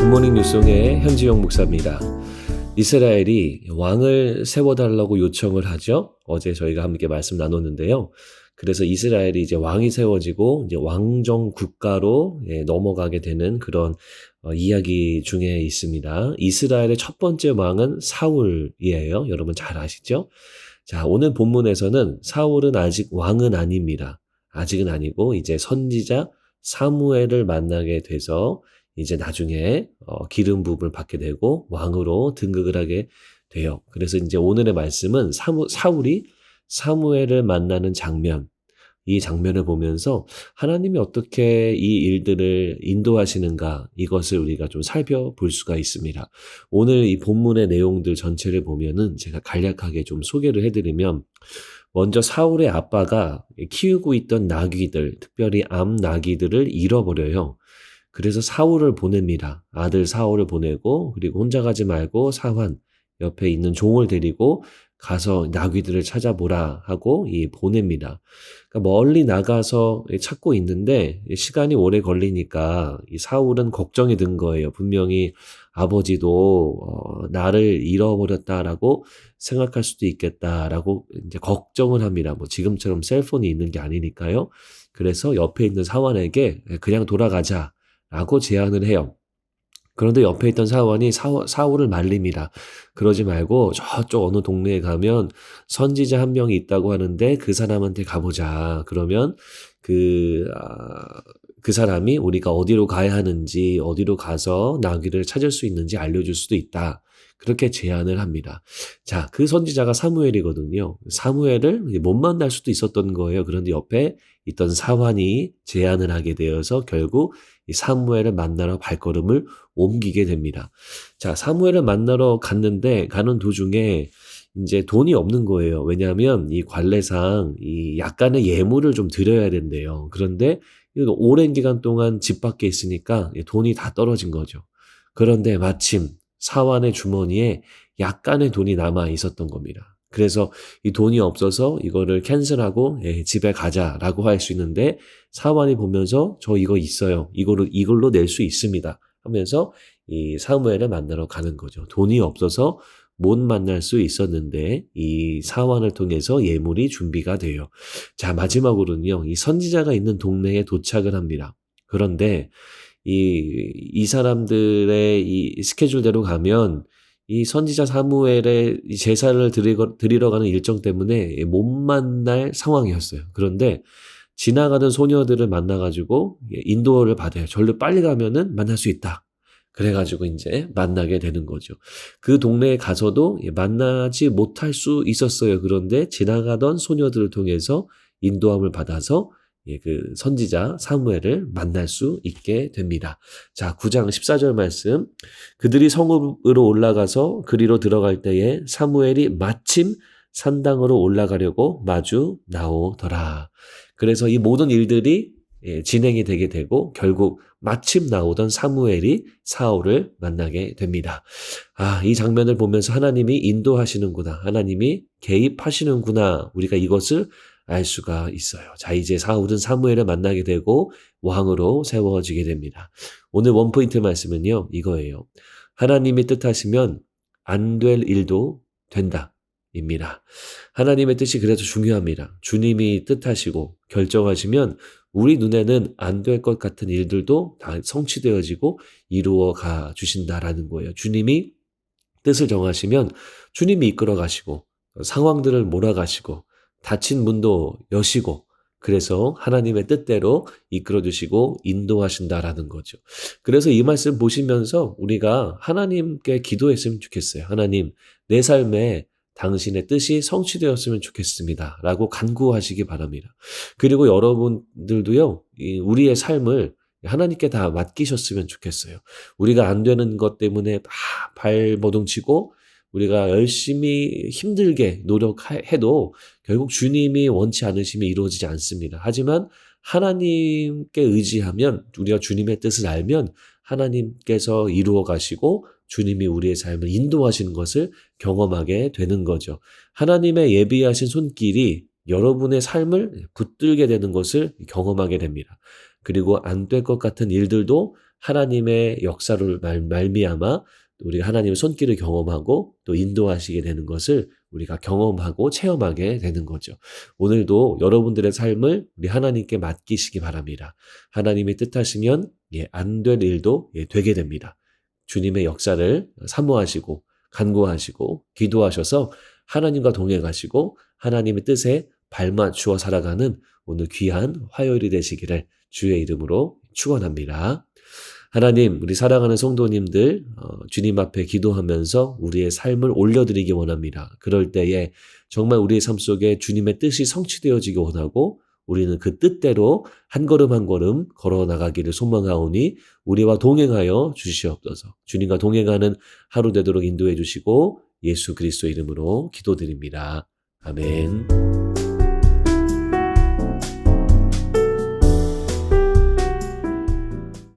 굿모닝 뉴송의 현지영 목사입니다. 이스라엘이 왕을 세워달라고 요청을 하죠. 어제 저희가 함께 말씀 나눴는데요. 그래서 이스라엘이 이제 왕이 세워지고 이제 왕정 국가로 넘어가게 되는 그런 이야기 중에 있습니다. 이스라엘의 첫 번째 왕은 사울이에요. 여러분 잘 아시죠? 자, 오늘 본문에서는 사울은 아직 왕은 아닙니다. 아직은 아니고 이제 선지자 사무엘을 만나게 돼서 이제 나중에 기름 부음을 받게 되고 왕으로 등극을 하게 돼요. 그래서 이제 오늘의 말씀은 사울이 사무엘을 만나는 장면, 이 장면을 보면서 하나님이 어떻게 이 일들을 인도하시는가, 이것을 우리가 좀 살펴볼 수가 있습니다. 오늘 이 본문의 내용들 전체를 보면은 제가 간략하게 좀 소개를 해드리면, 먼저 사울의 아빠가 키우고 있던 나귀들, 특별히 암 나귀들을 잃어버려요. 그래서 사울을 보냅니다. 아들 사울을 보내고, 그리고 혼자 가지 말고 사환 옆에 있는 종을 데리고 가서 나귀들을 찾아보라 하고 보냅니다. 그러니까 멀리 나가서 찾고 있는데 시간이 오래 걸리니까 이 사울은 걱정이 든 거예요. 분명히 아버지도 나를 잃어버렸다라고 생각할 수도 있겠다라고 이제 걱정을 합니다. 뭐 지금처럼 셀폰이 있는 게 아니니까요. 그래서 옆에 있는 사환에게 그냥 돌아가자라고 제안을 해요. 그런데 옆에 있던 사원이 사울을 말립니다. 그러지 말고 저쪽 어느 동네에 가면 선지자 한 명이 있다고 하는데 그 사람한테 가보자. 그러면 그 사람이 우리가 어디로 가야 하는지, 어디로 가서 나귀를 찾을 수 있는지 알려줄 수도 있다. 그렇게 제안을 합니다. 자, 그 선지자가 사무엘이거든요. 사무엘을 못 만날 수도 있었던 거예요. 그런데 옆에 있던 사환이 제안을 하게 되어서 결국 이 사무엘을 만나러 발걸음을 옮기게 됩니다. 자, 사무엘을 만나러 가는 도중에 이제 돈이 없는 거예요. 왜냐하면 이 관례상 이 약간의 예물을 좀 드려야 된대요. 그런데 오랜 기간 동안 집 밖에 있으니까 돈이 다 떨어진 거죠. 그런데 마침 사환의 주머니에 약간의 돈이 남아 있었던 겁니다. 그래서 이 돈이 없어서 이거를 캔슬하고 집에 가자라고 할 수 있는데 사환이 보면서 저 이거 있어요. 이걸로 낼 수 있습니다. 하면서 이 사무엘을 만나러 가는 거죠. 돈이 없어서 못 만날 수 있었는데 이 사환을 통해서 예물이 준비가 돼요. 자, 마지막으로는요. 이 선지자가 있는 동네에 도착을 합니다. 그런데 이 사람들의 이 스케줄대로 가면 이 선지자 사무엘의 이 제사를 드리러 가는 일정 때문에 못 만날 상황이었어요. 그런데 지나가던 소녀들을 만나가지고 인도를 받아요. 절로 빨리 가면은 만날 수 있다. 그래가지고 이제 만나게 되는 거죠. 그 동네에 가서도 만나지 못할 수 있었어요. 그런데 지나가던 소녀들을 통해서 인도함을 받아서 그 선지자 사무엘을 만날 수 있게 됩니다. 자, 9장 14절 말씀. 그들이 성읍으로 올라가서 그리로 들어갈 때에 사무엘이 마침 산당으로 올라가려고 마주 나오더라. 그래서 이 모든 일들이 진행이 되게 되고 결국 마침 나오던 사무엘이 사울을 만나게 됩니다. 아, 이 장면을 보면서 하나님이 인도하시는구나. 하나님이 개입하시는구나. 우리가 이것을 알 수가 있어요. 자, 이제 사울은 사무엘을 만나게 되고 왕으로 세워지게 됩니다. 오늘 원포인트 말씀은요, 이거예요. 하나님이 뜻하시면 안 될 일도 된다. 입니다. 하나님의 뜻이 그래서 중요합니다. 주님이 뜻하시고 결정하시면 우리 눈에는 안 될 것 같은 일들도 다 성취되어지고 이루어 가 주신다라는 거예요. 주님이 뜻을 정하시면 주님이 이끌어 가시고 상황들을 몰아가시고 닫힌 문도 여시고 그래서 하나님의 뜻대로 이끌어 주시고 인도하신다라는 거죠. 그래서 이 말씀 보시면서 우리가 하나님께 기도했으면 좋겠어요. 하나님, 내 삶에 당신의 뜻이 성취되었으면 좋겠습니다. 라고 간구하시기 바랍니다. 그리고 여러분들도요, 우리의 삶을 하나님께 다 맡기셨으면 좋겠어요. 우리가 안 되는 것 때문에 발버둥치고 우리가 열심히 힘들게 노력해도 결국 주님이 원치 않으시면 이루어지지 않습니다. 하지만 하나님께 의지하면 우리가 주님의 뜻을 알면 하나님께서 이루어 가시고 주님이 우리의 삶을 인도하시는 것을 경험하게 되는 거죠. 하나님의 예비하신 손길이 여러분의 삶을 붙들게 되는 것을 경험하게 됩니다. 그리고 안 될 것 같은 일들도 하나님의 역사를 말미암아 우리가 하나님의 손길을 경험하고 또 인도하시게 되는 것을 우리가 경험하고 체험하게 되는 거죠. 오늘도 여러분들의 삶을 우리 하나님께 맡기시기 바랍니다. 하나님이 뜻하시면 안 될 일도 되게 됩니다. 주님의 역사를 사모하시고 간구하시고 기도하셔서 하나님과 동행하시고 하나님의 뜻에 발맞추어 살아가는 오늘 귀한 화요일이 되시기를 주의 이름으로 축원합니다. 하나님, 우리 사랑하는 성도님들 주님 앞에 기도하면서 우리의 삶을 올려드리기 원합니다. 그럴 때에 정말 우리의 삶 속에 주님의 뜻이 성취되어지기 원하고 우리는 그 뜻대로 한 걸음 한 걸음 걸어 나가기를 소망하오니 우리와 동행하여 주시옵소서. 주님과 동행하는 하루 되도록 인도해 주시고 예수 그리스도 이름으로 기도드립니다. 아멘.